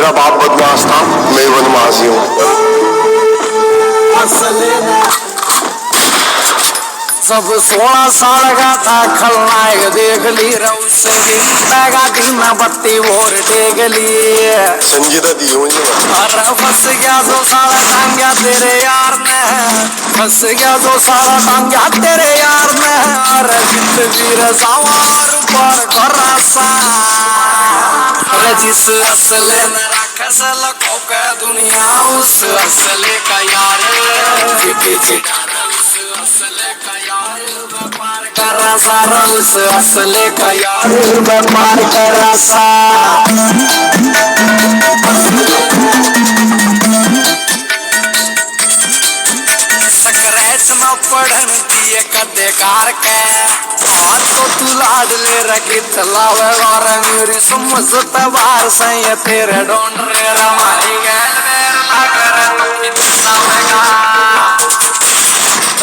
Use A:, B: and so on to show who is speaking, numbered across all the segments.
A: मेरा बाप बदमाश था, मैं बदमाशी हूँ।
B: सब 16 साल का था खलनायक देख ली रउसे गाड़ी में बत्ती भोर देख ली
A: संजीदा दी मुझे।
B: अरे फंस गया 2 साल टांग्या तेरे यार ने, फंस गया 2 साल टांग्या तेरे यार ने। अरे जिंदगी सवार पर भरोसा जिस असले में रखे से लखों का दुनिया उस असले का यार असले का यार व्यापार कर सारा उस असले का यार व्यापार कर सा। स्क्रैच में पढ़न दिए कदेकार के आज तो तू लाड ले रखी चलावे और मेरी समझ तबार से तेरे डोंड रे रमाई गैल मेर ना करे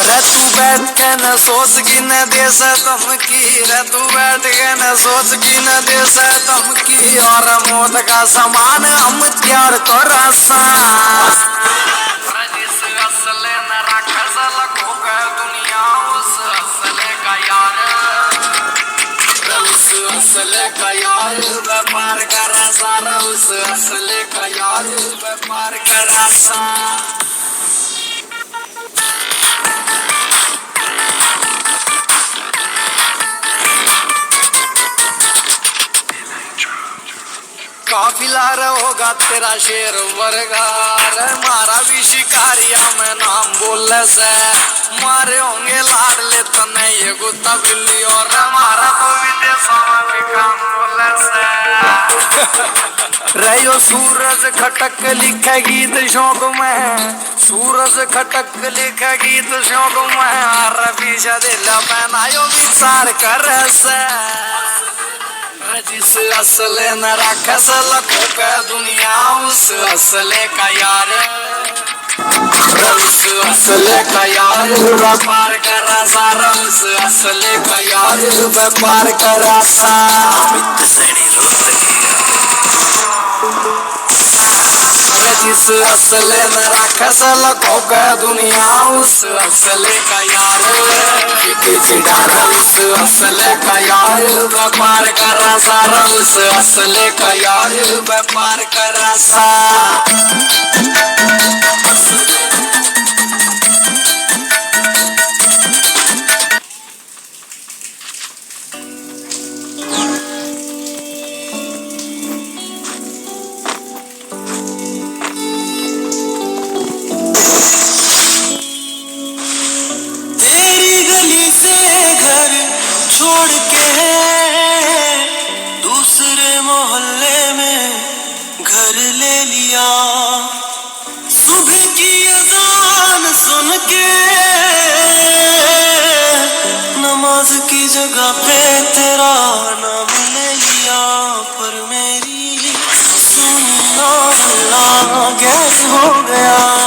B: रे तू बैठ के न सोच की न दे से धमकी रे तू बैठ के न सोच की न दे से धमकी और मौत का समान हम त्यार को रासा जिस असले न रखे से लखों का दुनिया उस असले का यार उस असले का यार व्यापार कर सारा उस असले का यार व्यापार कर सा। काफिला होगा तेरा शेर वर्गार मारा भी शिकारिया में नाम बोले से मारे होंगे लाडले तो नहीं ये गुत्ता बिल्ली और मारा तो विदेशों में भी काम बोले से रहो सूरज खटक लिखे गीत शौक में, सूरज खटक लिखे गीत शौक में रवि दिल पहनायो विचार कर से जिस असले न रखे से लखों का दुनिया उस असले का यार उस असले का यार व्यापार कर सारा उस असले का यार व्यापार कर सा। जिस असले न रखे से लखों का दुनिया उस असले का यार उस असले का यार व्यापार कर सारा उस असले का यार व्यापार कर सा। छोड़ के दूसरे मोहल्ले में घर ले लिया, सुबह की अजान सुन के नमाज की जगह पे तेरा नाम ले लिया। पर मेरी सुनना कैसे हो गया।